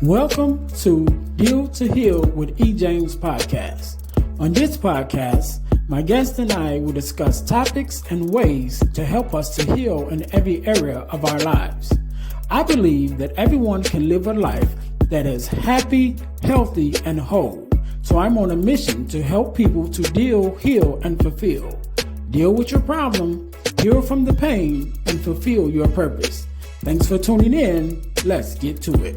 Welcome to D2h with E. James podcast. On this podcast, my guest and I will discuss topics and ways to help us to heal in every area of our lives. I believe that everyone can live a life that is happy, healthy, and whole. So I'm on a mission to help people to deal, heal, and fulfill. Deal with your problem, heal from the pain, and fulfill your purpose. Thanks for tuning in. Let's get to it.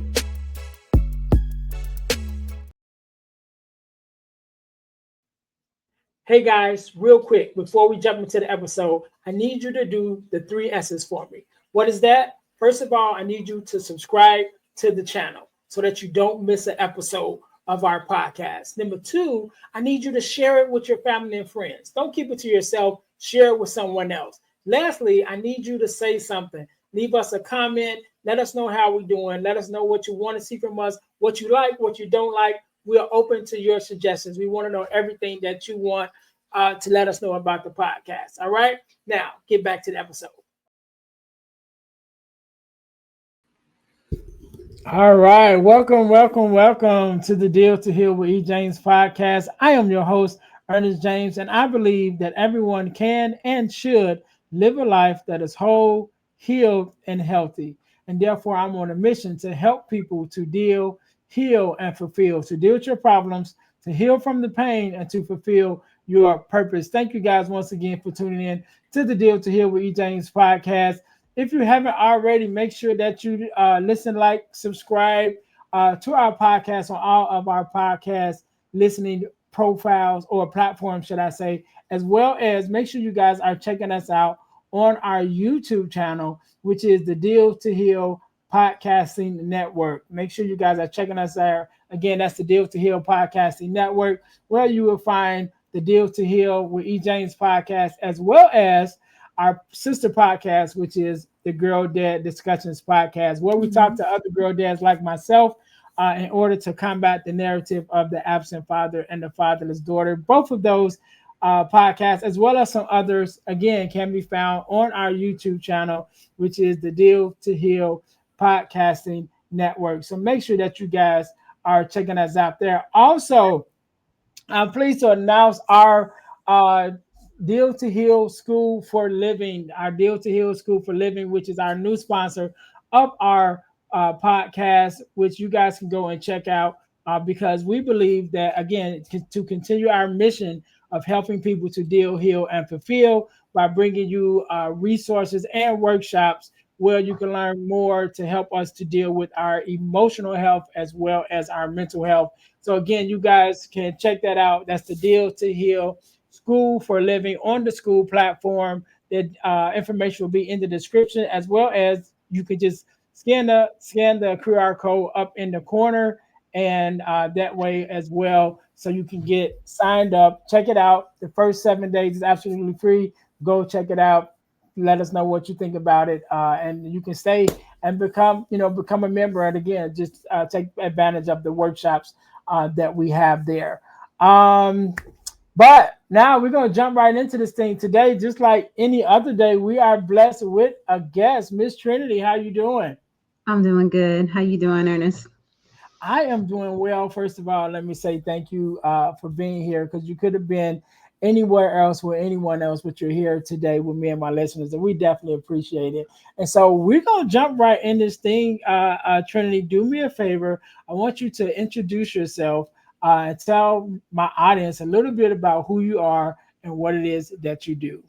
Hey guys, real quick, before we jump into the episode, I need you to do the 3 S's for me. What is that? First of all, I need you to subscribe to the channel so that you don't miss an episode of our podcast. Number 2, I need you to share it with your family and friends. Don't keep it to yourself. Share it with someone else. Lastly, I need you to say something. Leave us a comment. Let us know how we're doing. Let us know what you want to see from us, what you like, what you don't like. We are open to your suggestions. We want to know everything that you want to let us know about the podcast. All right. Now, get back to the episode. All right. Welcome to the Deal to Heal with E. James podcast. I am your host, Earnest James, and I believe that everyone can and should live a life that is whole, healed, and healthy. And therefore, I'm on a mission to help people to deal, heal, and fulfill, to deal with your problems, to heal from the pain, and to fulfill your purpose. Thank you guys once again for tuning in to the Deal to Heal with E. James podcast. If you haven't already, make sure that you listen, like, subscribe to our podcast on all of our podcast listening profiles or platforms, should I say, as well as make sure you guys are checking us out on our YouTube channel, which is the Deal to Heal Podcasting Network. Make sure you guys are checking us out. Again, that's the Deal to Heal Podcasting Network, where you will find the Deal to Heal with E. James podcast, as well as our sister podcast, which is the Girl Dad Discussions podcast, where we talk to other girl dads like myself in order to combat the narrative of the absent father and the fatherless daughter. Both of those podcasts, as well as some others, again, can be found on our YouTube channel, which is the Deal to Heal Podcasting Network. So make sure that you guys are checking us out there. Also, I'm pleased to announce our Deal to Heal School for Living, which is our new sponsor of our podcast, which you guys can go and check out because we believe that, again, to continue our mission of helping people to deal, heal, and fulfill by bringing you resources and workshops where you can learn more to help us to deal with our emotional health as well as our mental health. So again, you guys can check that out. That's the Deal to Heal School for Living on the school platform. That information will be in the description, as well as you can just scan the QR code up in the corner, and that way as well, so you can get signed up. Check it out. The first 7 days is absolutely free. Go check it out. Let us know what you think about it, and you can stay and become a member. And again, just take advantage of the workshops that we have there. But now we're going to jump right into this thing today. Just like any other day, we are blessed with a guest, Miss Trinity. How you doing? I'm doing good. How you doing, Ernest? I am doing well. First of all, let me say thank you for being here, because you could have been anywhere else with anyone else, but you're here today with me and my listeners, and we definitely appreciate it. And so we're going to jump right in this thing. Trinity, do me a favor. I want you to introduce yourself and tell my audience a little bit about who you are and what it is that you do.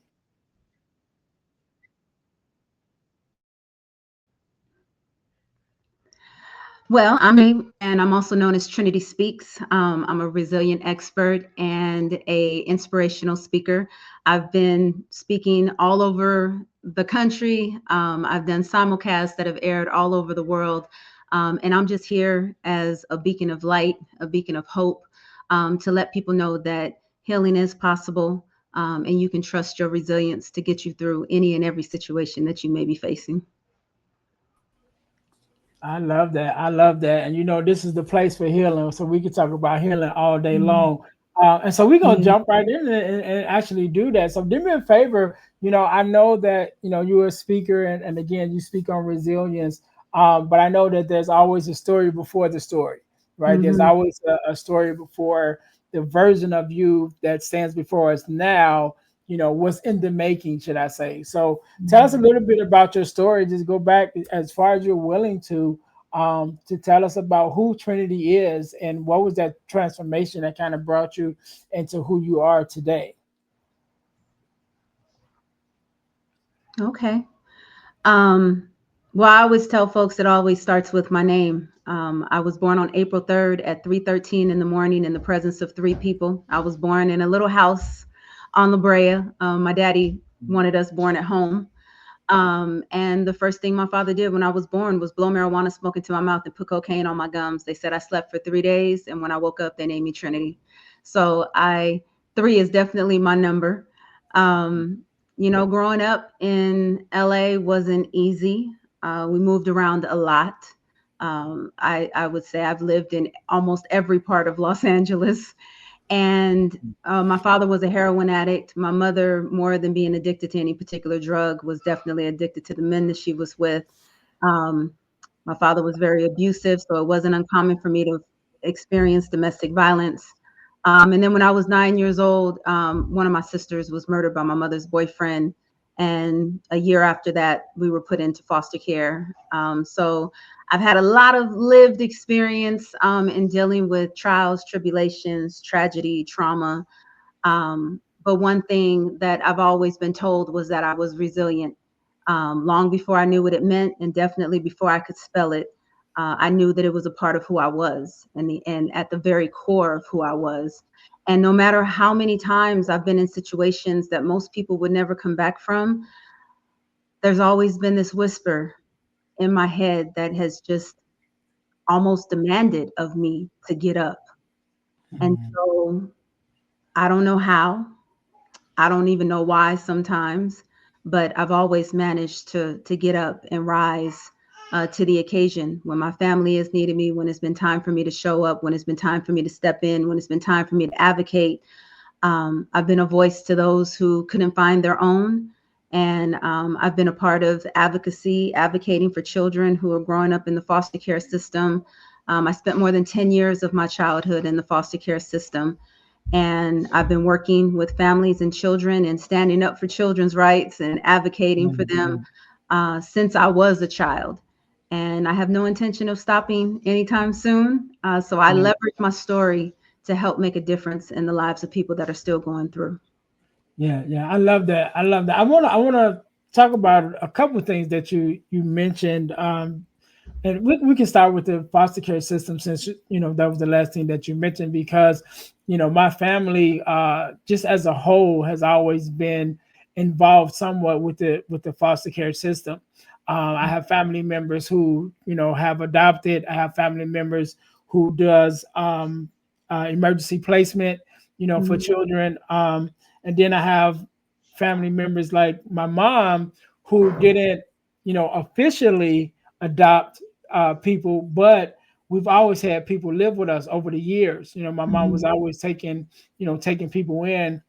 Well, and I'm also known as Trinity Speaks. I'm a resilient expert and a inspirational speaker. I've been speaking all over the country. I've done simulcasts that have aired all over the world. And I'm just here as a beacon of light, a beacon of hope, to let people know that healing is possible, and you can trust your resilience to get you through any and every situation that you may be facing. I love that. And this is the place for healing. So we can talk about healing all day long. And so we're going to jump right in and actually do that. So do me a favor. I know that, you're a speaker, and again, you speak on resilience. But I know that there's always a story before the story, right? There's Hmm. always a story before the version of you that stands before us now, what's in the making, should I say. So tell us a little bit about your story. Just go back as far as you're willing to tell us about who Trinity is and what was that transformation that kind of brought you into who you are today. Okay. Um, well, I always tell folks it always starts with my name. I was born on April 3rd at 3:13 in the morning in the presence of three people. I was born in a little house on La Brea. My daddy wanted us born at home. And the first thing my father did when I was born was blow marijuana smoke into my mouth and put cocaine on my gums. They said I slept for 3 days, and when I woke up, they named me Trinity. So three is definitely my number. Um, growing up in LA wasn't easy. We moved around a lot. I would say I've lived in almost every part of Los Angeles. And my father was a heroin addict. My mother, more than being addicted to any particular drug, was definitely addicted to the men that she was with. Um, my father was very abusive, so it wasn't uncommon for me to experience domestic violence. And then when I was 9 years old, one of my sisters was murdered by my mother's boyfriend. And a year after that, we were put into foster care. So I've had a lot of lived experience in dealing with trials, tribulations, tragedy, trauma. But one thing that I've always been told was that I was resilient. Long before I knew what it meant, and definitely before I could spell it, I knew that it was a part of who I was, and at the very core of who I was. And no matter how many times I've been in situations that most people would never come back from, there's always been this whisper in my head that has just almost demanded of me to get up. And Mhm. so I don't know how. I don't even know why sometimes, but I've always managed to get up and rise to the occasion when my family has needed me, when it's been time for me to show up, when it's been time for me to step in, when it's been time for me to advocate. I've been a voice to those who couldn't find their own. And I've been a part of advocacy, advocating for children who are growing up in the foster care system. I spent more than 10 years of my childhood in the foster care system. And I've been working with families and children and standing up for children's rights and advocating for them Mhm. since I was a child. And I have no intention of stopping anytime soon. So I Yeah. leverage my story to help make a difference in the lives of people that are still going through. Yeah, yeah, I love that. I love that. I wanna talk about a couple of things that you mentioned. And we can start with the foster care system since that was the last thing that you mentioned because my family just as a whole has always been involved somewhat with the foster care system. I have family members who have adopted. I have family members who does emergency placement for Mhm. children. And then I have family members like my mom who didn't officially adopt people, but we've always had people live with us over the years. My mom was Mhm. always taking people in,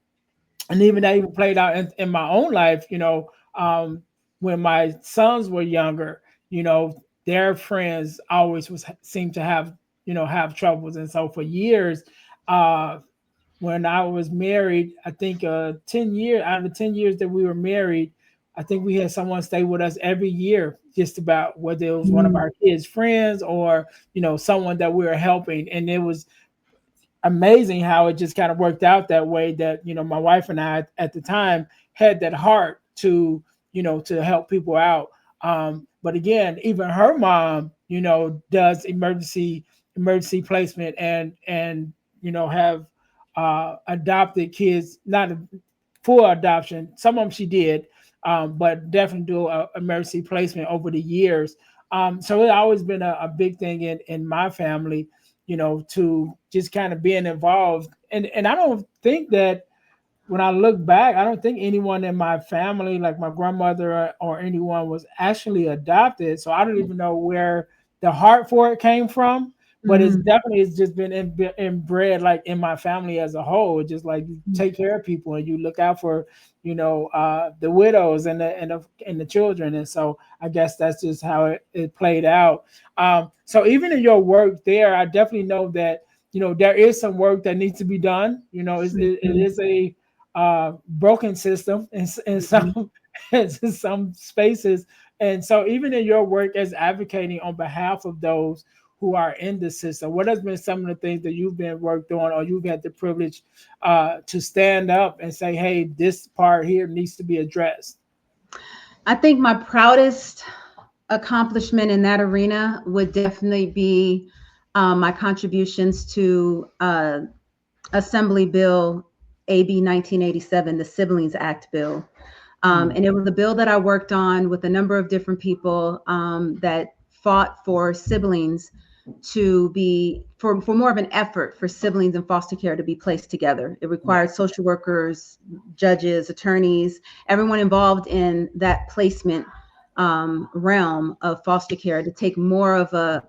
and even that even played out in my own life. When my sons were younger, their friends always was seemed to have troubles, and so for years, uh, when I was married, I think 10 years out of the 10 years that we were married, I think we had someone stay with us every year, just about whether it was one of Mhm. our kids' friends or someone that we were helping, and it was amazing how it just kind of worked out that way. That my wife and I at the time had that heart to help people out. But again, even her mom, does emergency placement and have adopted kids, not full adoption. Some of them she did, but definitely do a emergency placement over the years. So it's always been a big thing in my family, to just kind of being involved. And I don't think that when I look back, I don't think anyone in my family, like my grandmother or anyone, was actually adopted. So I don't even know where the heart for it came from. But Mhm. it's just been inbred like in my family as a whole. It's just like you take care of people and you look out for the widows and the children. And so I guess that's just how it played out. So even in your work there, I definitely know that there is some work that needs to be done. It Mhm. is a broken system in Mhm. some in some spaces. And so even in your work as advocating on behalf of those who are in the system, what has been some of the things that you've been worked on, or you've had the privilege to stand up and say, hey, this part here needs to be addressed? I think my proudest accomplishment in that arena would definitely be my contributions to Assembly Bill AB 1987, the Siblings Act bill. Mm, And it was a bill that I worked on with a number of different people that fought for siblings to be for more of an effort for siblings in foster care to be placed together. It yeah. required social workers, judges, attorneys, everyone involved in that placement realm of foster care to take more of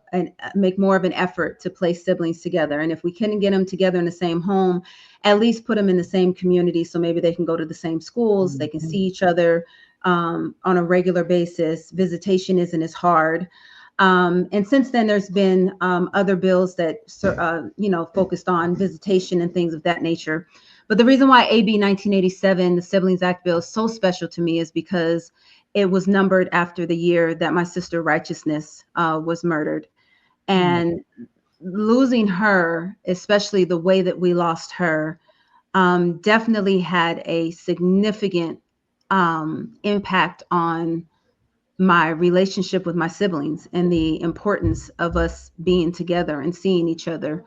make more of an effort to place siblings together. And if we couldn't get them together in the same home, at least put them in the same community so maybe they can go to the same schools, they can see Mhm. each other on a regular basis. Visitation isn't as hard. And since then, there's been other bills that focused on visitation and things of that nature. But the reason why AB 1987, the Siblings Act bill, is so special to me is because it was numbered after the year that my sister Righteousness was murdered. Yeah. And losing her, especially the way that we lost her, definitely had a significant impact on my relationship with my siblings and the importance of us being together and seeing each other.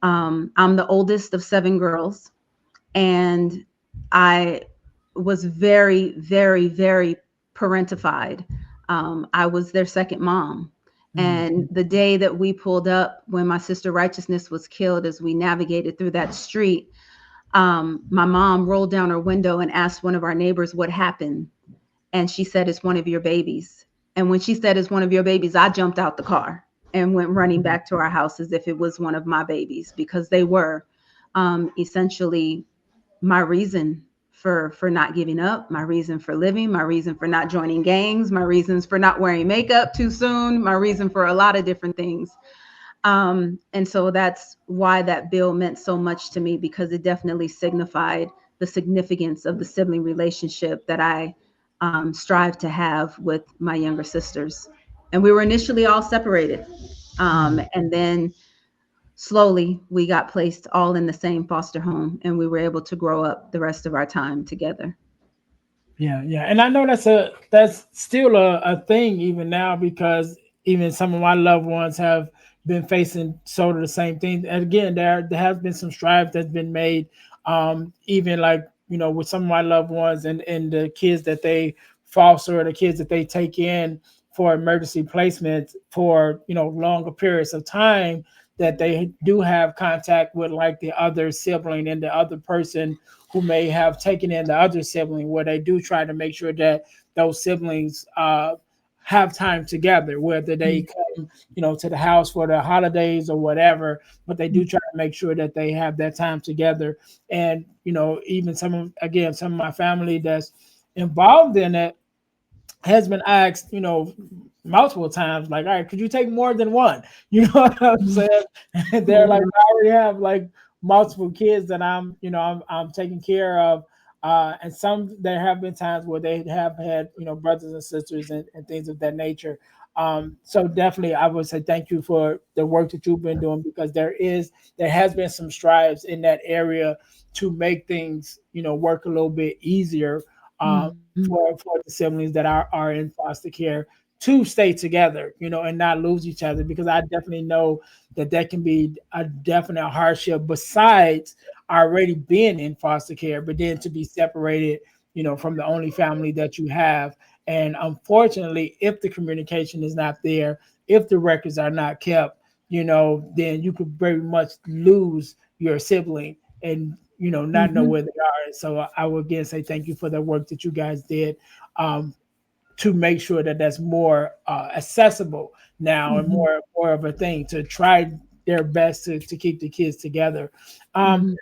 I'm the oldest of seven girls, and I was very, very, very parentified. I was their second mom. Mm, And the day that we pulled up when my sister Righteousness was killed, as we navigated through that street, my mom rolled down her window and asked one of our neighbors what happened. And she said, "It's one of your babies." And when she said, "It's one of your babies," I jumped out the car and went running mm, back to our house as if it was one of my babies, because they were essentially my reason for not giving up, my reason for living, my reason for not joining gangs, my reasons for not wearing makeup too soon, my reason for a lot of different things. And so that's why that bill meant so much to me, because it definitely signified the significance of the sibling relationship that I strive to have with my younger sisters. And we were initially all separated. mm. And then slowly we got placed all in the same foster home, and we were able to grow up the rest of our time together. Yeah, yeah, and I know that's still a thing even now, because even some of my loved ones have been facing sort of the same thing. And again, there has been some strife that's been made, even like with some of my loved ones and the kids that they foster, or the kids that they take in for emergency placements for longer periods of time, that they do have contact with like the other sibling and the other person who may have taken in the other sibling, where they do try to make sure that those siblings have time together, whether they come, to the house for the holidays or whatever, but they do try to make sure that they have that time together. And, even some of my family that's involved in it has been asked, multiple times, like, all right, could you take more than one? You know what I'm saying? And they're like, Mhm. I already have like multiple kids that I'm taking care of. And some there have been times where they have had, brothers and sisters and things of that nature. So definitely I would say thank you for the work that you've been doing, because there has been some strides in that area to make things, work a little bit easier, Mhm. for the siblings that are in foster care, to stay together, and not lose each other, because I definitely know that can be a definite hardship, besides already being in foster care, but then to be separated, from the only family that you have. And unfortunately, if the communication is not there, if the records are not kept, then you could very much lose your sibling, and not know Mhm. where they are. So I will again say thank you for the work that you guys did, um, to make sure that that's more accessible now, and Mhm. more of a thing, to try their best to keep the kids together. Mhm.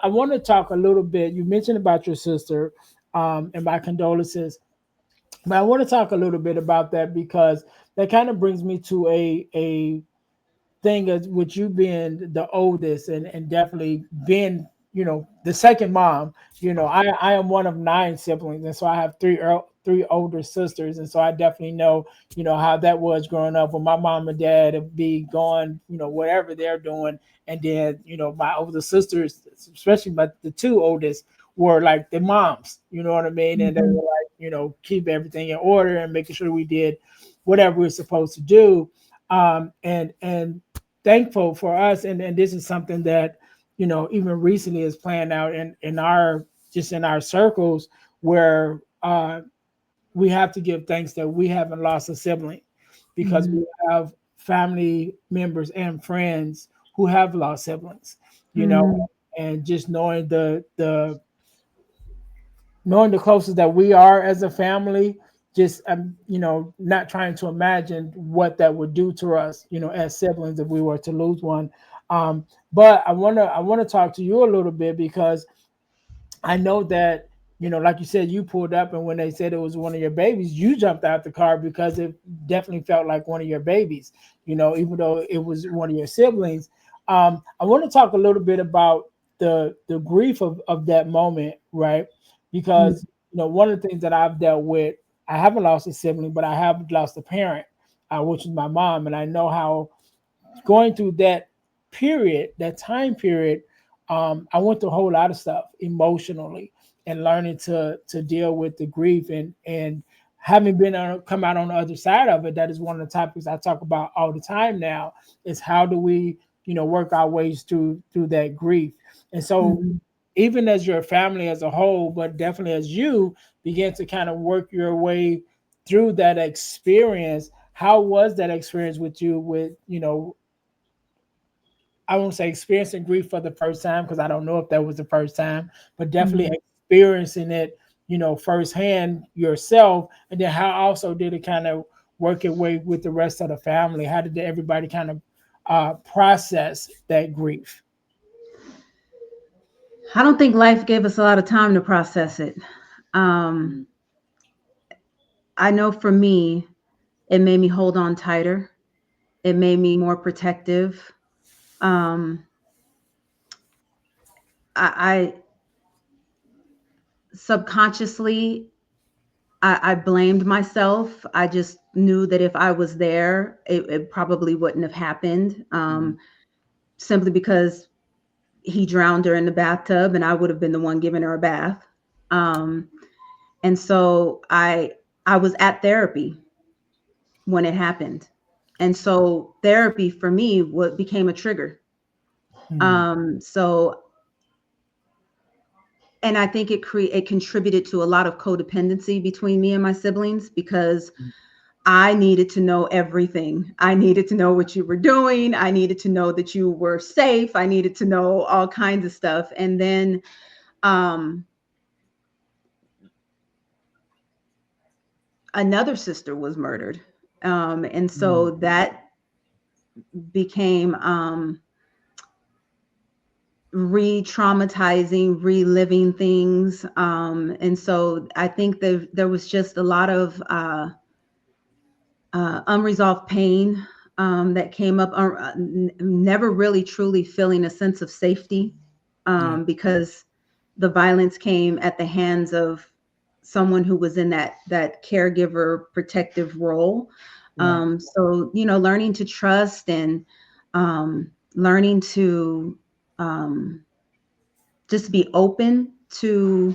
I want to talk a little bit. You mentioned about your sister. and my condolences. But I want to talk a little bit about that because that kind of brings me to a thing as with you being the oldest and definitely being, the second mom. I am one of nine siblings, and so I have three older sisters, and so I definitely know, how that was growing up when my mom and dad would be gone, whatever they're doing. And then, my older sisters, especially the two oldest, were like the moms, you know what I mean? And they were Mhm. like, keep everything in order and making sure we did whatever we are supposed to do. And thankful for us, and this is something that, even recently is playing out in our, just in our circles, where we have to give thanks that we haven't lost a sibling, because Mhm. we have family members and friends who have lost siblings, you know Mhm. and just knowing the closest that we are as a family, just not trying to imagine what that would do to us, as siblings, if we were to lose one. But I want to talk to you a little bit, because I know that, like you said, you pulled up, and when they said it was one of your babies, you jumped out the car because it definitely felt like one of your babies, even though it was one of your siblings. I want to talk a little bit about the grief of that moment, right? Because, one of the things that I've dealt with, I haven't lost a sibling, but I have lost a parent, which is my mom. And I know how, going through that period, that time period, I went through a whole lot of stuff emotionally, and learning to deal with the grief, and having come out on the other side of it. That is one of the topics I talk about all the time now. Is how do we, work our ways through that grief. And so, Mhm. even as your family as a whole, but definitely as you begin to kind of work your way through that experience, how was that experience with you, with, I won't say experiencing grief for the first time, because I don't know if that was the first time, but definitely Mhm. experiencing it, firsthand yourself. And then how also did it kind of work its way with the rest of the family? How did everybody kind of process that grief? I don't think life gave us a lot of time to process it. Um, I know for me, it made me hold on tighter. It made me more protective. Um, I subconsciously, I blamed myself. I just knew that if I was there, it probably wouldn't have happened. Simply because he drowned her in the bathtub, and I would have been the one giving her a bath. Um, and so I was at therapy when it happened, and so therapy for me what became a trigger. Hmm. So and I think it contributed to a lot of codependency between me and my siblings, because I needed to know everything. I needed to know what you were doing. I needed to know that you were safe. I needed to know all kinds of stuff. And then um, another sister was murdered. And so that became re-traumatizing, reliving things. And so I think that there was just a lot of unresolved pain that came up, never really truly feeling a sense of safety, Yeah. because the violence came at the hands of someone who was in that caregiver protective role. Right. So learning to trust, and learning to um, just be open to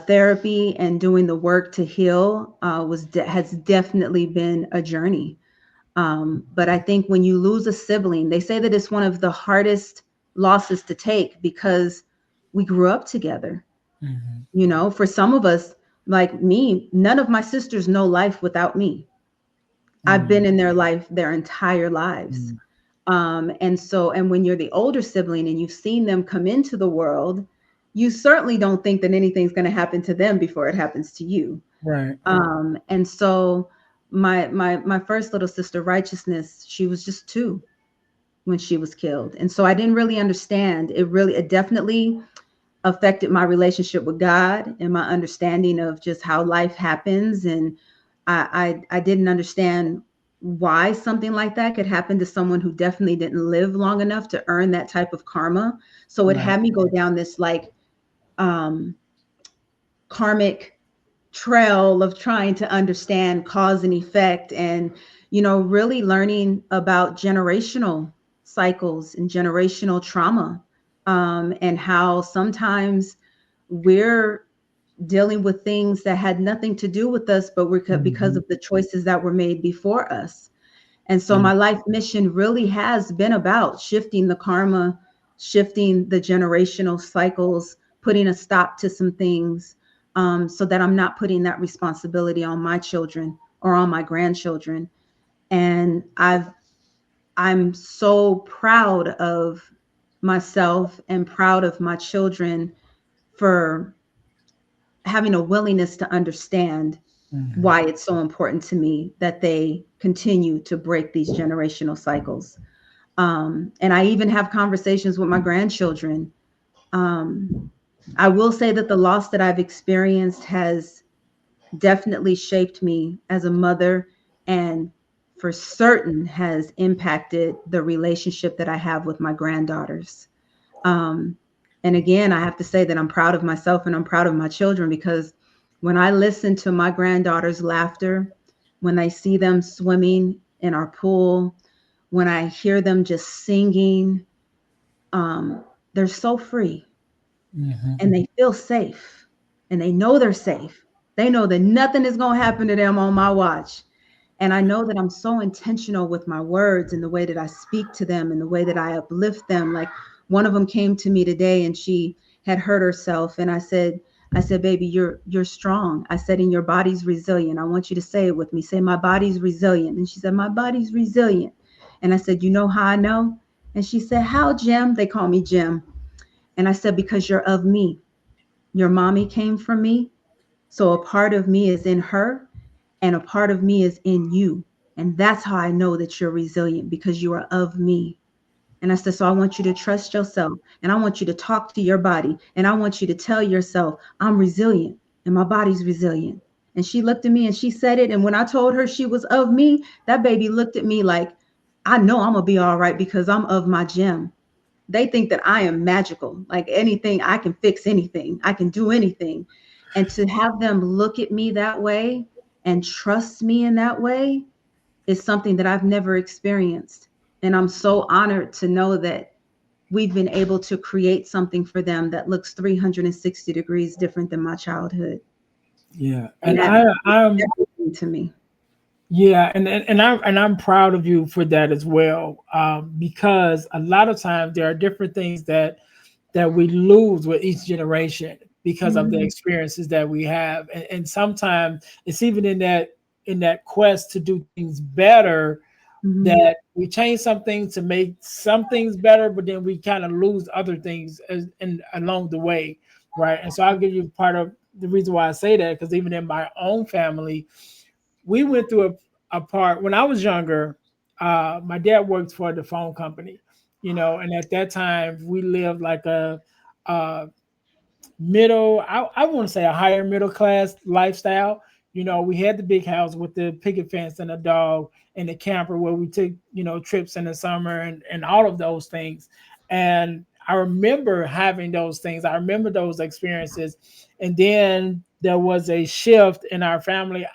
therapy and doing the work to heal has definitely been a journey. But I think when you lose a sibling, they say that it's one of the hardest losses to take, because we grew up together. Hmm. For some of us, like me, none of my sisters know life without me. I've Hmm. been in their life their entire lives. And when you're the older sibling and you've seen them come into the world, you certainly don't think that anything's going to happen to them before it happens to you. Right. And so my first little sister, Righteousness, she was just 2 when she was killed. And so I didn't really understand. It definitely affected my relationship with God and my understanding of just how life happens. And I didn't understand why something like that could happen to someone who definitely didn't live long enough to earn that type of karma. So it Right. had me go down this like um, karmic trail of trying to understand cause and effect, and really learning about generational cycles and generational trauma, and how sometimes we're dealing with things that had nothing to do with us, but we're because Mhm. of the choices that were made before us. And so Yeah. my life mission really has been about shifting the karma, shifting the generational cycles, putting a stop to some things, so that I'm not putting that responsibility on my children or on my grandchildren. And I'm so proud of myself and proud of my children for having a willingness to understand Mhm. why it's so important to me that they continue to break these generational cycles. And I even have conversations with my grandchildren. Um, I will say that the loss that I've experienced has definitely shaped me as a mother, and for certain has impacted the relationship that I have with my granddaughters. Um, and again, I have to say that I'm proud of myself and I'm proud of my children, because when I listen to my granddaughter's laughter, when I see them swimming in our pool, when I hear them just singing, they're so free Mhm. and they feel safe and they know they're safe. They know that nothing is going to happen to them on my watch. And I know that I'm so intentional with my words and the way that I speak to them and the way that I uplift them. Like one of them came to me today and she had hurt herself. And I said, baby, you're strong. I said, and your body's resilient. I want you to say it with me. Say, my body's resilient. And she said, my body's resilient. And I said, you know how I know? And she said, how, Jim? They call me Jim. And I said, because you're of me. Your mommy came from me. So a part of me is in her and a part of me is in you. And that's how I know that you're resilient, because you are of me. And I said, so I want you to trust yourself and I want you to talk to your body and I want you to tell yourself, I'm resilient and my body's resilient. And she looked at me and she said it. And when I told her she was of me, that baby looked at me like, I know I'm going to be all right because I'm of my gem. They think that I am magical, like anything, I can fix anything, I can do anything. And to have them look at me that way and trust me in that way is something that I've never experienced. And I'm so honored to know that we've been able to create something for them that looks 360 degrees different than my childhood. Yeah. And And that means I'm everything to me. yeah, and I'm proud of you for that as well, because a lot of times there are different things that we lose with each generation because of the Mhm. experiences that we have, and sometimes it's even in that quest to do things better Mhm. that we change some things to make some things better, but then we kind of lose other things along the way, right? And so I'll give you part of the reason why I say that, because even in my own family, we went through a part when I was younger. My dad worked for the phone company, and at that time we lived like a middle, I want to say a higher middle class lifestyle. We had the big house with the picket fence and a dog and the camper where we took, trips in the summer and all of those things. And I remember having those things. I remember those experiences. And then there was a shift in our family.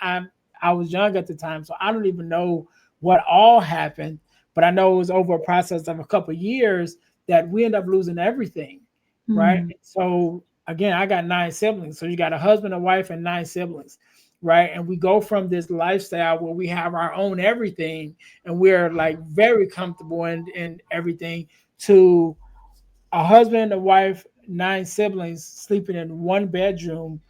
I was young at the time, so I don't even know what all happened, but I know it was over a process of a couple of years that we ended up losing everything, right? Mhm. So again, I got 9 siblings. So you got a husband, a wife, and 9 siblings, right? And we go from this lifestyle where we have our own everything and we're like very comfortable in everything, to a husband, a wife, 9 siblings sleeping in one bedroom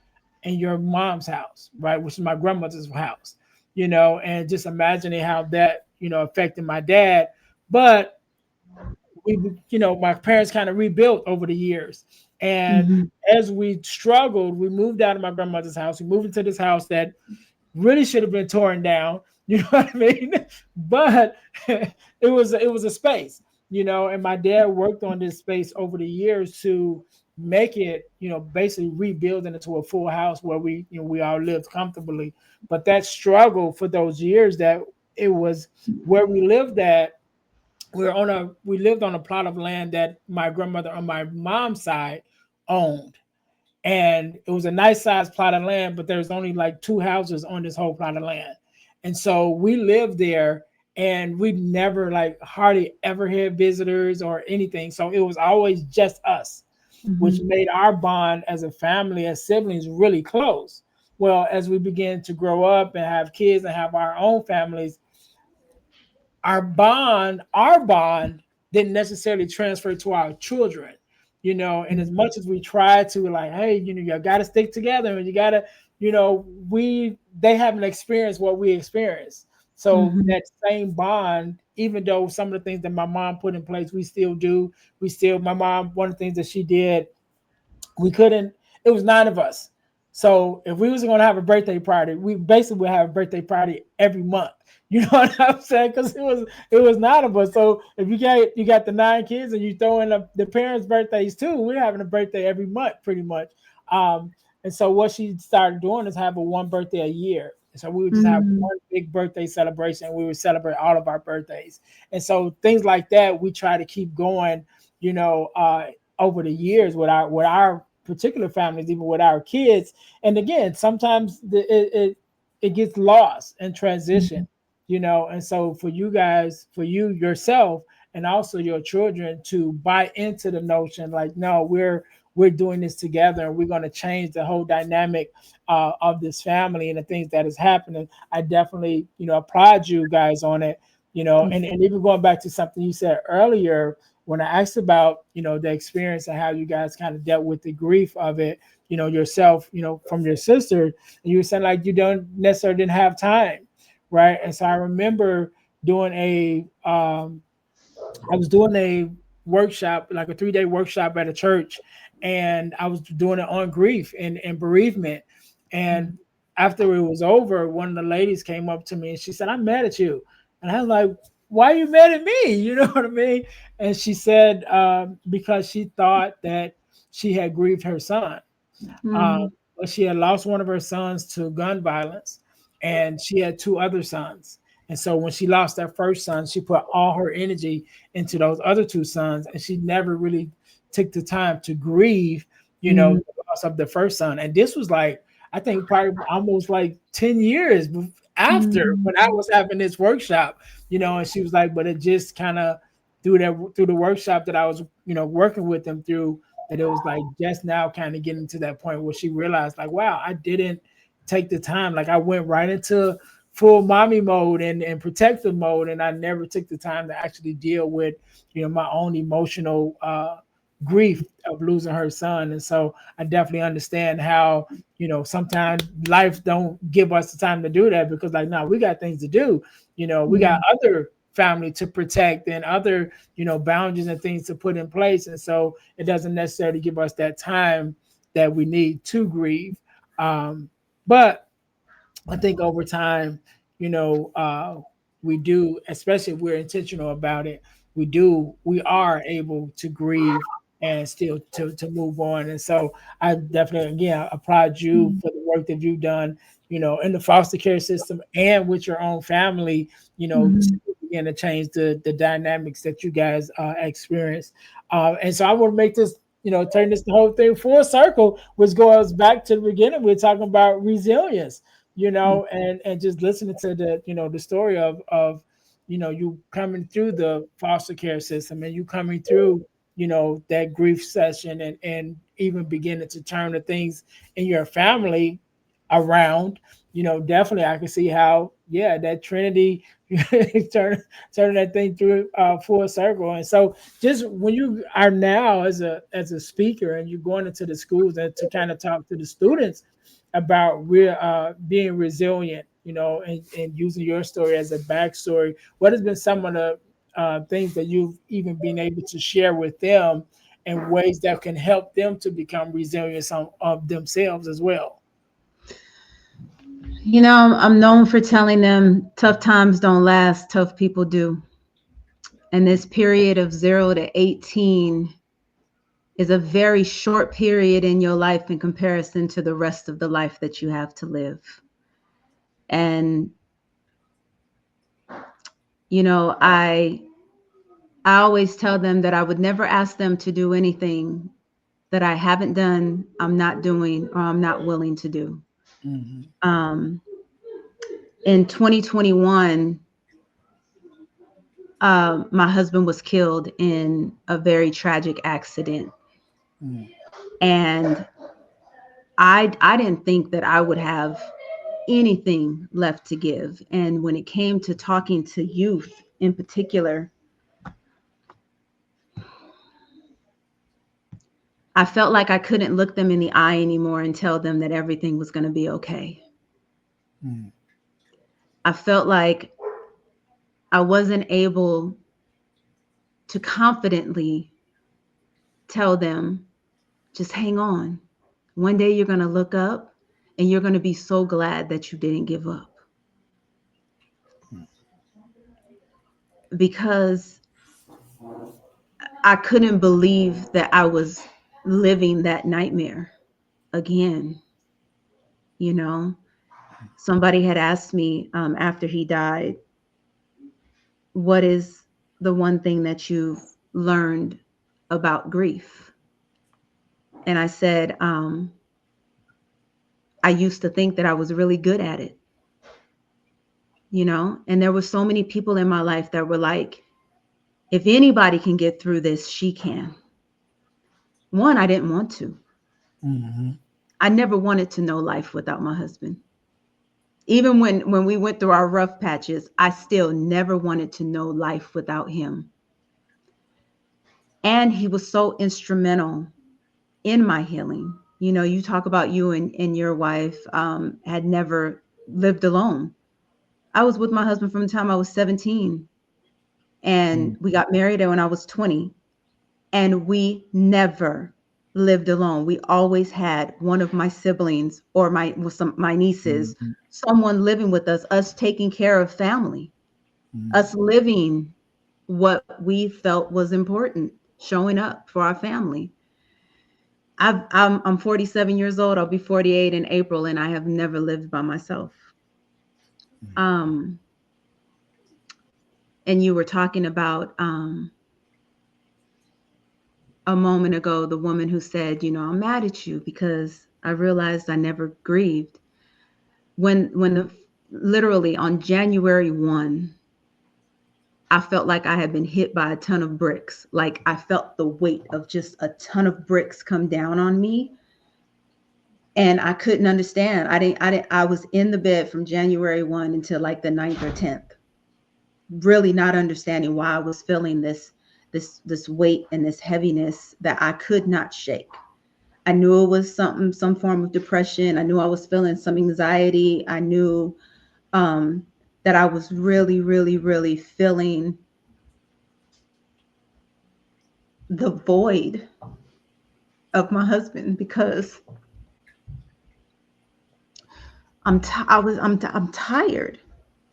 in your mom's house, right? Which is my grandmother's house, and just imagining how that, affected my dad. But my parents kind of rebuilt over the years. And Mhm. as we struggled, we moved out of my grandmother's house. We moved into this house that really should have been torn down. You know what I mean? But it was a space, and my dad worked on this space over the years to make it, basically rebuilding into a full house where we all lived comfortably. But that struggle for those years, that it was where we lived at, we lived on a plot of land that my grandmother on my mom's side owned. And it was a nice sized plot of land, but there's only like two houses on this whole plot of land. And so we lived there, and we never, like, hardly ever had visitors or anything. So it was always just us, which Mhm. made our bond as a family, as siblings, really close. Well, as we began to grow up and have kids and have our own families, our bond didn't necessarily transfer to our children, and as much as we try to, like, hey, you got to stick together, and you got to, we they haven't experienced what we experienced. So Mhm. that same bond, even though some of the things that my mom put in place, we still do. My mom, one of the things that she did, we couldn't, it was nine of us. So if we was going to have a birthday party, we basically would have a birthday party every month. You know what I'm saying? Because it was nine of us. So if you got the nine kids and you throw in the parents' birthdays too, we're having a birthday every month pretty much. Um, and so what she started doing is having one birthday a year. So we would just have Mhm. one big birthday celebration. We would celebrate all of our birthdays. And so things like that, we try to keep going, you know, uh, over the years with our particular families, even with our kids. And again, sometimes it gets lost in transition, Mhm. and so for you guys, for you yourself, and also your children, to buy into the notion, like, no, we're doing this together, and we're going to change the whole dynamic of this family and the things that is happening. I definitely, applaud you guys on it. And even going back to something you said earlier, when I asked about, the experience and how you guys kind of dealt with the grief of it, yourself, from your sister, and you were saying, like, you don't necessarily didn't have time, right? And so I remember doing I was doing a workshop, like a 3-day workshop at a church, and I was doing it on grief and bereavement. And Mhm. after it was over, one of the ladies came up to me and she said, "I'm mad at you." And I was like, "Why are you mad at me?" You know what I mean? And she said, because she thought that she had grieved her son. Um, Mhm. but she had lost one of her sons to gun violence, and she had two other sons. And so when she lost that first son, she put all her energy into those other two sons, and she never really took the time to grieve, Mhm. the loss of the first son. And this was like, I think probably almost like 10 years after, Mhm. when I was having this workshop, and she was like, but it just kind of through the workshop that I was, working with them through, that it was like just now kind of getting to that point where she realized, like, wow, I didn't take the time. Like, I went right into full mommy mode and protective mode, and I never took the time to actually deal with, my own emotional grief of losing her son. And so I definitely understand how, sometimes life don't give us the time to do that, because, like, no, we got things to do. We got Mhm. other family to protect, and other, boundaries and things to put in place. And so it doesn't necessarily give us that time that we need to grieve. But I think over time, you know, uh, we do, especially if we're intentional about it, we are able to grieve and still to move on. And so I definitely, again, applaud you Mhm. for the work that you've done, in the foster care system and with your own family, to Mhm. begin to change the dynamics that you guys experience. And so I want to make this, turn this the whole thing full circle, which goes back to the beginning. We're talking about resilience, and just listening to the story of you coming through the foster care system, and you coming through that grief session, and even beginning to turn the things in your family around. Definitely I can see how, yeah, that Trinity turn turning that thing through full circle. And so just when you are now as a speaker, and you're going into the schools and to kind of talk to the students about being resilient, and using your story as a backstory, what has been some of the things that you've even been able to share with them, and ways that can help them to become resilient of themselves as well? I'm known for telling them tough times don't last, tough people do. And this period of 0 to 18 is a very short period in your life in comparison to the rest of the life that you have to live. And I always tell them that I would never ask them to do anything that I haven't done, I'm not doing, or I'm not willing to do. Mm-hmm. Um, in 2021, my husband was killed in a very tragic accident, Mm-hmm. and I didn't think that I would have anything left to give. And when it came to talking to youth in particular, I felt like I couldn't look them in the eye anymore and tell them that everything was going to be okay. Mm-hmm. I felt like I wasn't able to confidently tell them, just hang on. One day you're going to look up and you're going to be so glad that you didn't give up. Because I couldn't believe that I was living that nightmare again. You know, somebody had asked me after he died, what is the one thing that you've learned about grief? And I said, I used to think that I was really good at it, and there were so many people in my life that were like, if anybody can get through this, she can. One, I didn't want to. Mm-hmm. I never wanted to know life without my husband. Even when we went through our rough patches, I still never wanted to know life without him. And he was so instrumental in my healing. You talk about you and your wife had never lived alone. I was with my husband from the time I was 17, and we got married when I was 20, and we never lived alone. We always had one of my siblings or my nieces, Mm-hmm. someone living with us taking care of family, Mm-hmm. us living what we felt was important, showing up for our family. I'm 47 years old. I'll be 48 in April, and I have never lived by myself. Um, and you were talking about a moment ago, the woman who said, I'm mad at you because I realized I never grieved. When literally on January 1, I felt like I had been hit by a ton of bricks. Like I felt the weight of just a ton of bricks come down on me. And I couldn't understand. I was in the bed from January 1 until like the 9th or 10th, really not understanding why I was feeling this weight and this heaviness that I could not shake. I knew it was some form of depression. I knew I was feeling some anxiety. I knew um, that I was really, really, really feeling the void of my husband because I'm tired,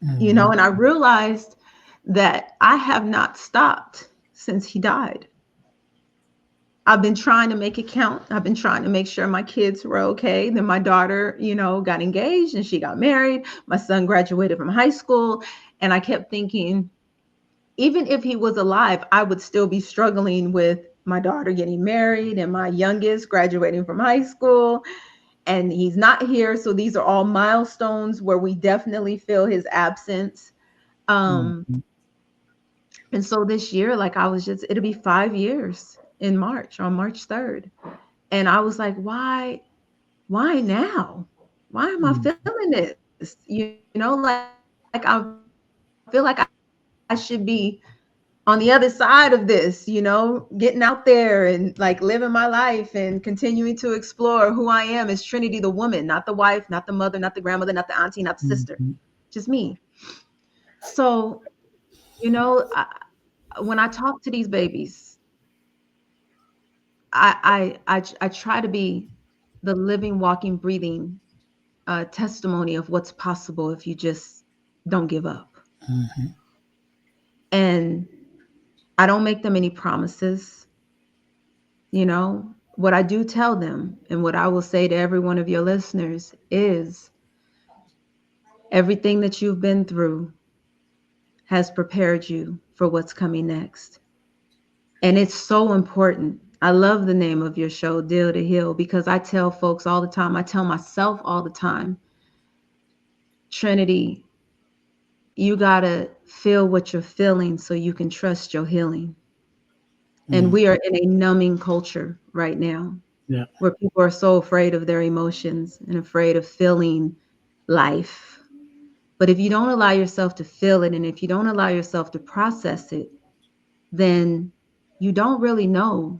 Mm-hmm. and I realized that I have not stopped since he died. I've been trying to make it count. I've been trying to make sure my kids were okay. Then my daughter, got engaged and she got married. My son graduated from high school. And I kept thinking, even if he was alive, I would still be struggling with my daughter getting married and my youngest graduating from high school. And he's not here. So these are all milestones where we definitely feel his absence. Um, Mm-hmm. and so this year, like it'll be 5 years in March, on March 3rd. And I was like, why now? Why am I feeling this? I feel like I should be on the other side of this, getting out there and like living my life and continuing to explore who I am as Trinity, the woman, not the wife, not the mother, not the grandmother, not the auntie, not the sister, Mm-hmm. just me. So, you know, I, when I talk to these babies, I try to be the living, walking, breathing testimony of what's possible if you just don't give up. Mm-hmm. And I don't make them any promises. You know, what I do tell them and what I will say to every one of your listeners is everything that you've been through has prepared you for what's coming next. And it's so important. I love the name of your show, Deal to Heal, because I tell folks all the time, I tell myself all the time, Trinity, you got to feel what you're feeling so you can trust your healing. And Mm. we are in a numbing culture right now Yeah. where people are so afraid of their emotions and afraid of feeling life. But if you don't allow yourself to feel it and if you don't allow yourself to process it, then you don't really know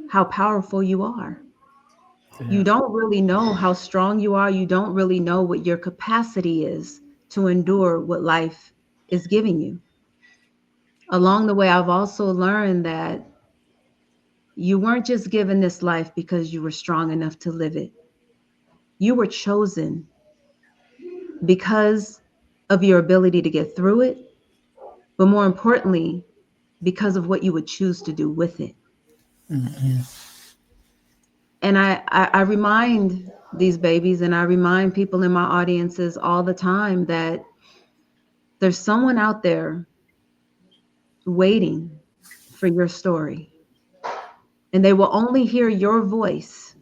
how powerful you are. You Yeah. don't really know how strong you are. You don't really know what your capacity is to endure what life is giving you. Along the way, I've also learned that you weren't just given this life because you were strong enough to live it. You were chosen because of your ability to get through it, but more importantly, because of what you would choose to do with it. Mm-hmm. And I remind these babies and I remind people in my audiences all the time that there's someone out there waiting for your story. And they will only hear your voice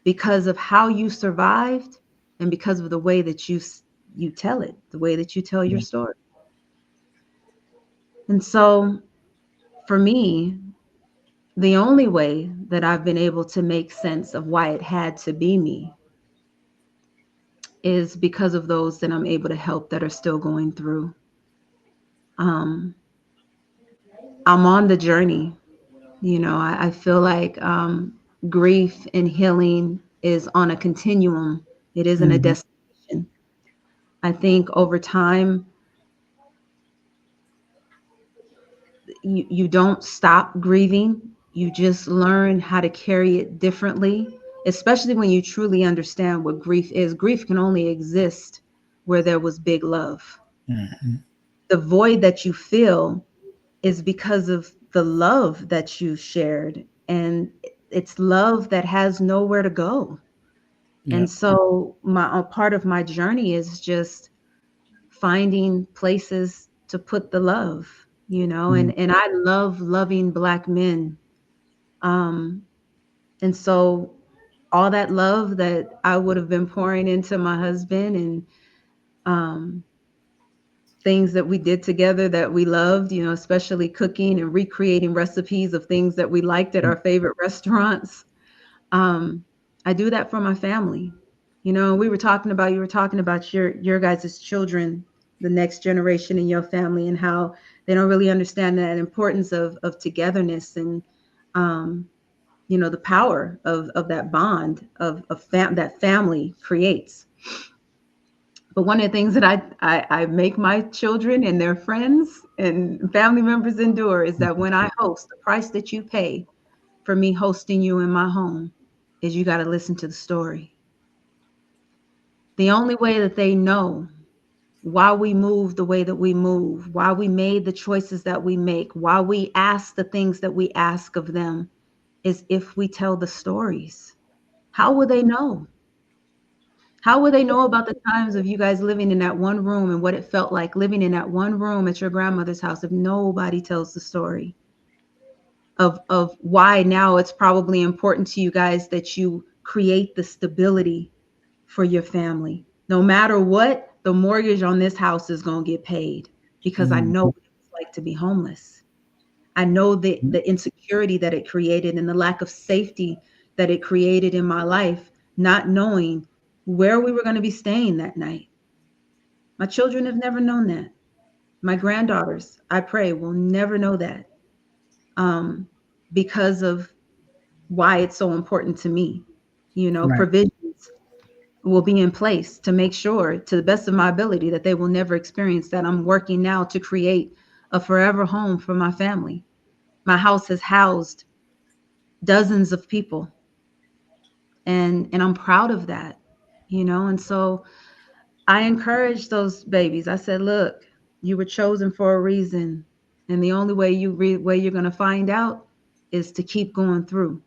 because of how you survived and because of the way that you tell it, the way that you tell your Yeah. story. And so for me, the only way that I've been able to make sense of why it had to be me is because of those that I'm able to help that are still going through. Um, I'm on the journey. I feel like grief and healing is on a continuum. It isn't a Mm-hmm. destination. I think over time, you don't stop grieving. You just learn how to carry it differently, especially when you truly understand what grief is. Grief can only exist where there was big love. Mm-hmm. The void that you feel is because of the love that you shared, and it's love that has nowhere to go. Yeah. And so my a part of my journey is just finding places to put the love, Mm-hmm. and I love loving Black men. Um, and so all that love that I would have been pouring into my husband and um, things that we did together that we loved, especially cooking and recreating recipes of things that we liked at our favorite restaurants. Um, I do that for my family. You were talking about your guys' children, the next generation in your family, and how they don't really understand that importance of togetherness and um, the power of that bond that family creates. But one of the things that I make my children and their friends and family members endure is that when I host, the price that you pay for me hosting you in my home is you got to listen to the story. The only way that they know why we move the way that we move, why we made the choices that we make, why we ask the things that we ask of them is if we tell the stories. How will they know? How will they know about the times of you guys living in that one room and what it felt like living in that one room at your grandmother's house if nobody tells the story of why now it's probably important to you guys that you create the stability for your family. No matter what, the mortgage on this house is going to get paid because I know Mm-hmm. what it was like to be homeless. I know the insecurity that it created and the lack of safety that it created in my life, not knowing where we were going to be staying that night. My children have never known that. My granddaughters, I pray, will never know that um, because of why it's so important to me. Right. Provisions will be in place to make sure, to the best of my ability, that they will never experience that. I'm working now to create a forever home for my family. My house has housed dozens of people, and I'm proud of that. And so I encourage those babies. I said, look, you were chosen for a reason, and the only way way you're going to find out is to keep going through.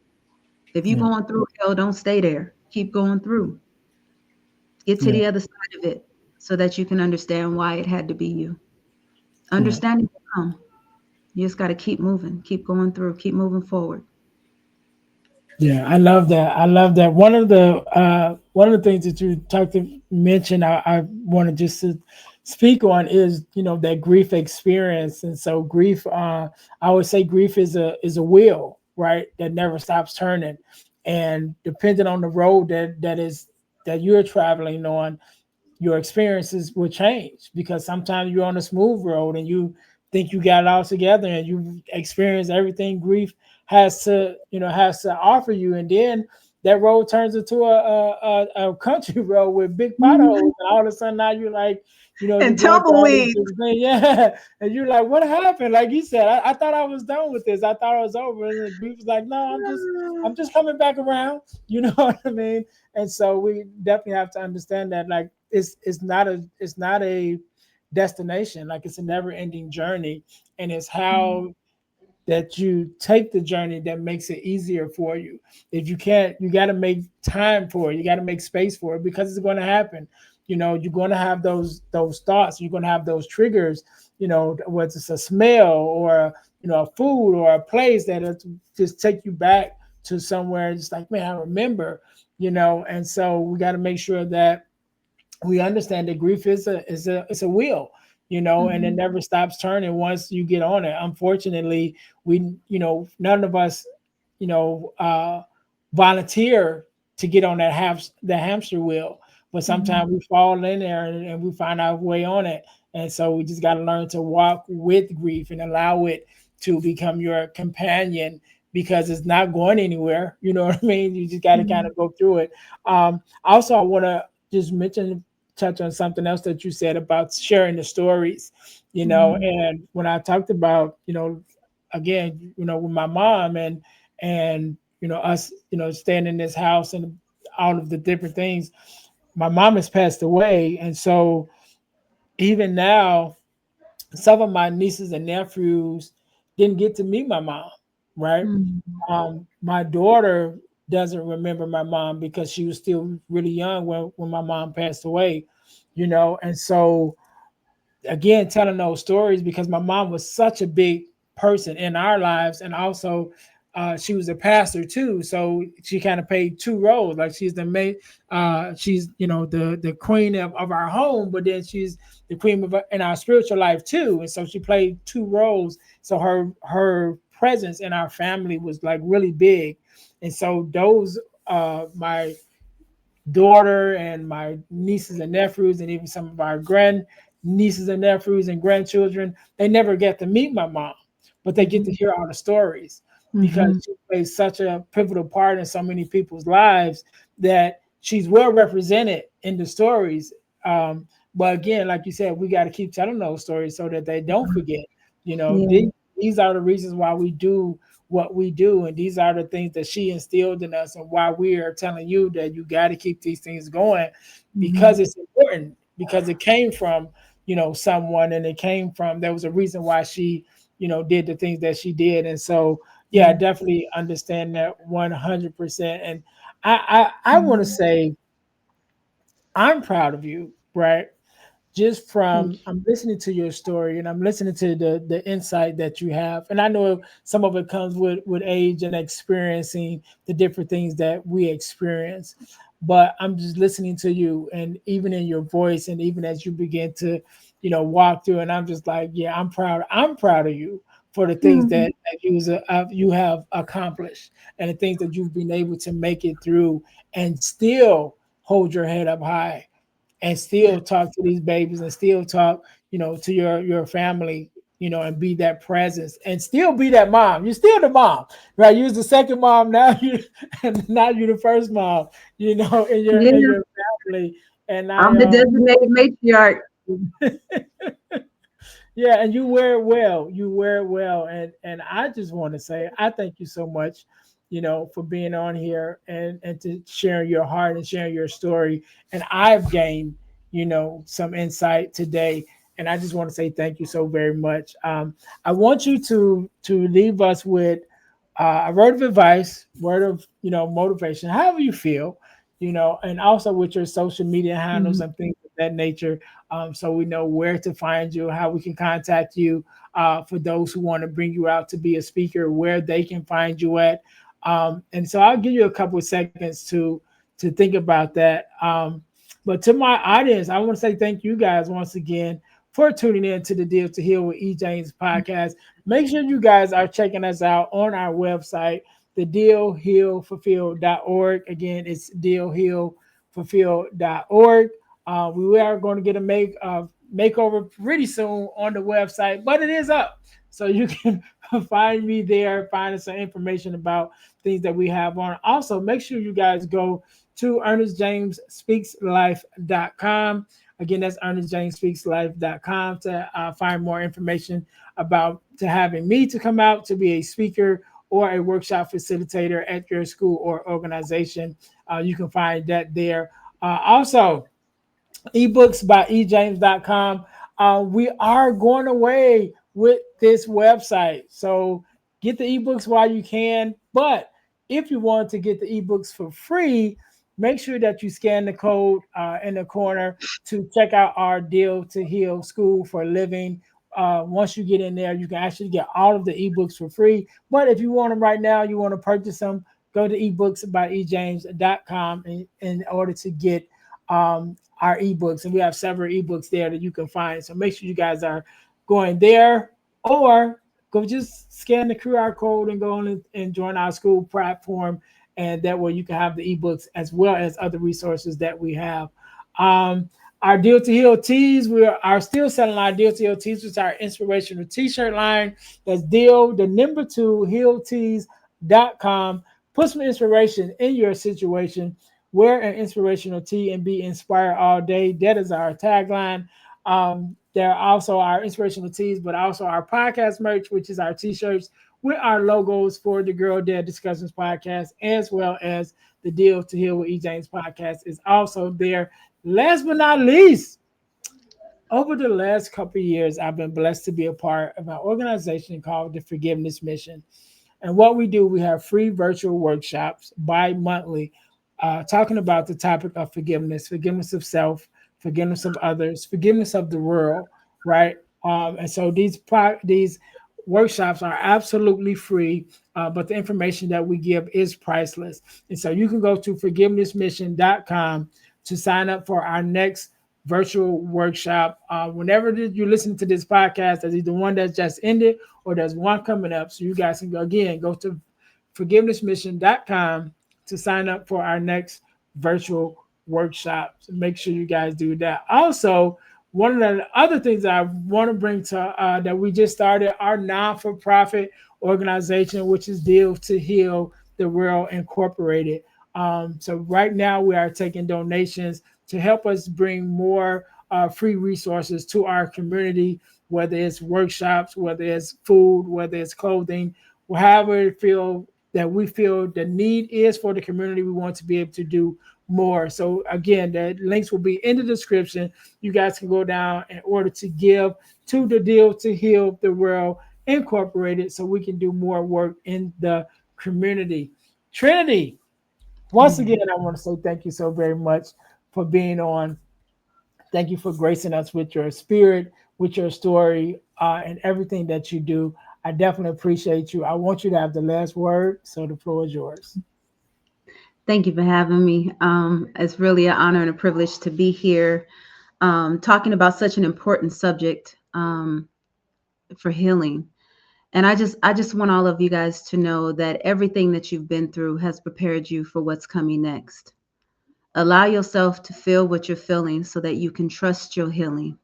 If you're Yeah. going through hell, don't stay there. Keep going through. Get to Yeah. the other side of it so that you can understand why it had to be you. Yeah. Understanding will come. You just got to keep moving, keep going through, keep moving forward. Yeah, I love that. I love that. One of the things that you talked to mention, I want to just to speak on is that grief experience. And so grief, I would say grief is a wheel, right, that never stops turning. And depending on the road that you're traveling on, your experiences will change, because sometimes you're on a smooth road and you think you got it all together and you experience everything grief has to offer you, and then that road turns into a country road with big Mhm. potholes, and all of a sudden now you're like, you're And going through all these tumbleweed. different things. Yeah, and you're like, what happened? Like you said, I thought I was done with this, I thought I was over, and the grief was like, no, I'm just coming back around. You know what I mean? And so we definitely have to understand that, like, it's not a destination, like it's a never ending journey, and it's how that you take the journey that makes it easier for you. If you can't, you got to make time for it, you got to make space for it, because it's going to happen. You're going to have those thoughts, you're going to have those triggers, whether it's a smell or a food or a place that just take you back to somewhere. It's like, man, I remember. And so we got to make sure that we understand that grief is a wheel, and it Mhm. never stops turning once you get on it. Unfortunately, none of us, you know, uh, volunteer to get on the hamster wheel, but Mhm. sometimes we fall in there and we find our way on it. And so we just got to learn to walk with grief and allow it to become your companion, because it's not going anywhere. You know what I mean? You just got to kind Mhm. of go through it. Also, I want to just touch on something else that you said about sharing the stories, Mhm. and when I talked about, again, with my mom and us, staying in this house and all of the different things. My mom has passed away, and so even now, some of my nieces and nephews didn't get to meet my mom, right? Mhm. My daughter doesn't remember my mom because she was still really young when my mom passed away, and so again, telling those stories, because my mom was such a big person in our lives, and also she was a pastor too, so she kind of played two roles. Like, she's the main, she's the queen of our home, but then she's the queen in our spiritual life too, and so she played two roles. So her presence in our family was like really big, and so those my daughter and my nieces and nephews, and even some of our grand nieces and nephews and grandchildren, they never get to meet my mom, but they get to Mhm. hear all the stories, because Mhm. she plays such a pivotal part in so many people's lives that she's well represented in the stories. But again, like you said, we got to keep telling those stories so that they don't forget. Yeah. These are the reasons why we do what we do, and these are the things that she instilled in us, and why we are telling you that you got to keep these things going, because Mhm. it's important, because it came from someone, and it came from, there was a reason why she did the things that she did. And so yeah, I Yeah. definitely understand that 100%. And I want to Mhm. say I'm proud of you, right? Just Thank from, you. I'm listening to your story, and I'm listening to the insight that you have, and I know some of it comes with age and experiencing the different things that we experience, but I'm just listening to you, and even in your voice, and even as you begin to walk through, and I'm just like, yeah, I'm proud of you for the things Mhm. that you have accomplished, and the things that you've been able to make it through, and still hold your head up high, and Yeah. still talk to these babies, and still talk, to your family, and be that presence, and still be that mom. You're still the mom, right? You're the second mom now. You and now you're the first mom, in Yeah. your family. And I'm the designated matriarch. yeah, and you wear it well. You wear it well, and I just want to say I thank you so much, for being on here, and to sharing your heart and sharing your story. And I've gained, some insight today, and I just want to say thank you so very much. I want you to leave us with a word of advice, word of motivation, however you feel, and also with your social media handles Mhm. and things of that nature, so we know where to find you, how we can contact you. For those who want to bring you out to be a speaker, where they can find you at. And so I'll give you a couple of seconds to think about that. But to my audience, I want to say thank you guys once again for tuning in to the Deal to Heal with E. James podcast. Make sure you guys are checking us out on our website, the dealhealfulfill.org. Again, it's dealhealfulfill.org. We are going to get a makeover pretty soon on the website, but it is up. So you can find me there, find some information about things that we have on. Also, make sure you guys go to earnestjamesspeakslife.com. Again, that's earnestjamesspeakslife.com to find more information about to having me to come out to be a speaker or a workshop facilitator at your school or organization. You can find that there. Also, ebooks by ejames.com. We are going away with this website. So get the ebooks while you can. But if you want to get the ebooks for free, make sure that you scan the code in the corner to check out our Deal to Heal School for Living. Once you get in there, you can actually get all of the ebooks for free. But if you want them right now, you want to purchase them, go to ebooks by ejames.com in order to get our ebooks, and we have several ebooks there that you can find. So make sure you guys are going there, or go just scan the QR code and go on and join our school platform, and that way you can have the ebooks as well as other resources that we have. Um, our Deal to Heal tees, we are still selling our Deal to Heal tees, which is our inspirational t-shirt line. That's deal, the number two, healtees.com. Put some inspiration in your situation. Wear an inspirational tee and be inspired all day. That is our tagline. There are also our inspirational tees, but also our podcast merch, which is our t-shirts with our logos for the Girl Dad Discussions podcast, as well as the Deal to Heal with E. James podcast is also there. Last but not least, over the last couple of years, I've been blessed to be a part of an organization called the Forgiveness Mission. And what we do, we have free virtual workshops bi-monthly, talking about the topic of forgiveness, forgiveness of self, forgiveness of others, forgiveness of the world, right? And so these workshops are absolutely free, but the information that we give is priceless. And so you can go to forgivenessmission.com to sign up for our next virtual workshop. Whenever you listen to this podcast, there's either one that's just ended or there's one coming up. So you guys can go to forgivenessmission.com to sign up for our next virtual workshop. So make sure you guys do that. Also, one of the other things I want to bring to that we just started our non-for-profit organization, which is Deal to Heal the World Incorporated. So right now we are taking donations to help us bring more free resources to our community, whether it's workshops, whether it's food, whether it's clothing, however we feel the need is for the community. We want to be able to do more. So again, the links will be in the description. You guys can go down in order to give to the Deal to Heal the World Incorporated, so we can do more work in the community. Trinity, once again, I want to say thank you so very much for being on. Thank you for gracing us with your spirit, with your story, and everything that you do. I definitely appreciate you. I want you to have the last word, so the floor is yours. Thank you for having me. It's really an honor and a privilege to be here talking about such an important subject for healing. And I just want all of you guys to know that everything that you've been through has prepared you for what's coming next. Allow yourself to feel what you're feeling so that you can trust your healing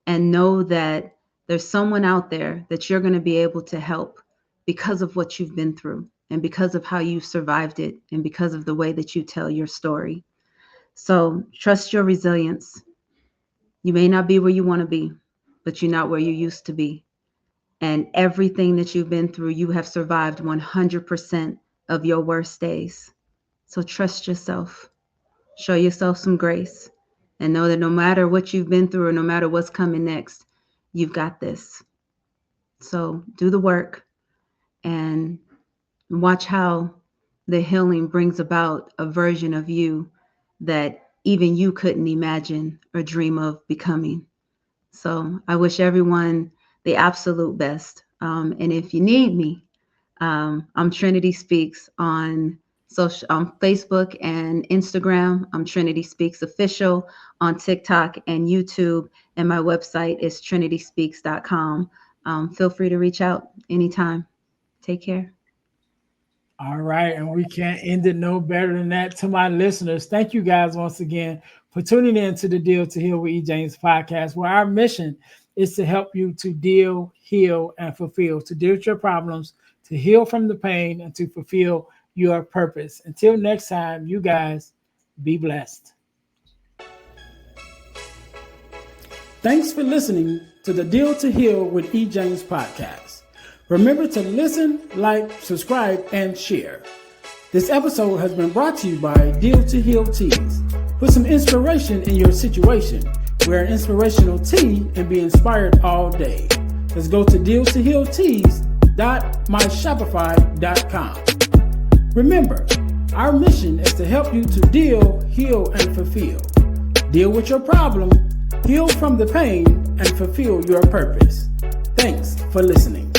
and know that there's someone out there that you're going to be able to help because of what you've been through and because of how you survived it and because of the way that you tell your story. So trust your resilience. You may not be where you want to be, but you're not where you used to be. And everything that you've been through, you have survived 100% of your worst days. So trust yourself. Show yourself some grace and know that no matter what you've been through or no matter what's coming next, you've got this. So do the work and Watch how the healing brings about a version of you that even you couldn't imagine or dream of becoming. So I wish everyone the absolute best. And if you need me, I'm Trinity Speaks on Facebook and Instagram. I'm Trinity Speaks Official on TikTok and YouTube. And my website is trinityspeaks.com. Feel free to reach out anytime. Take care. All right, and we can't end it no better than that. To my listeners, thank you guys once again for tuning in to the Deal to Heal with E. James podcast, where our mission is to help you to deal, heal, and fulfill, to deal with your problems, to heal from the pain, and to fulfill your purpose. Until next time, you guys be blessed. Thanks for listening to the Deal to Heal with E. James podcast. Remember to listen, like, subscribe, and share. This episode has been brought to you by Deal to Heal Teas. Put some inspiration in your situation. Wear an inspirational tea and be inspired all day. Let's go to dealtohealteas.myshopify.com. Remember, our mission is to help you to deal, heal, and fulfill. Deal with your problem, heal from the pain, and fulfill your purpose. Thanks for listening.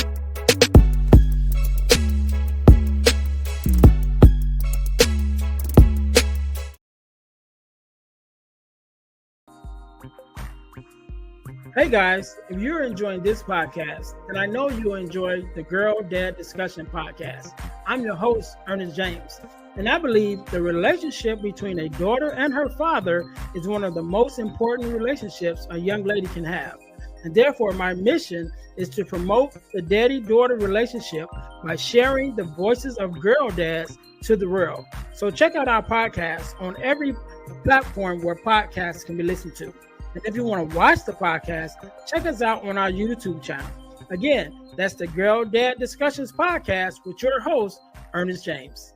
Hey guys, if you're enjoying this podcast, then I know you'll enjoy the Girl Dad Discussion podcast. I'm your host, Earnest James, and I believe the relationship between a daughter and her father is one of the most important relationships a young lady can have. And therefore, my mission is to promote the daddy-daughter relationship by sharing the voices of girl dads to the world. So check out our podcast on every platform where podcasts can be listened to. And if you want to watch the podcast, check us out on our YouTube channel. Again, that's the Girl Dad Discussions podcast with your host, Earnest James.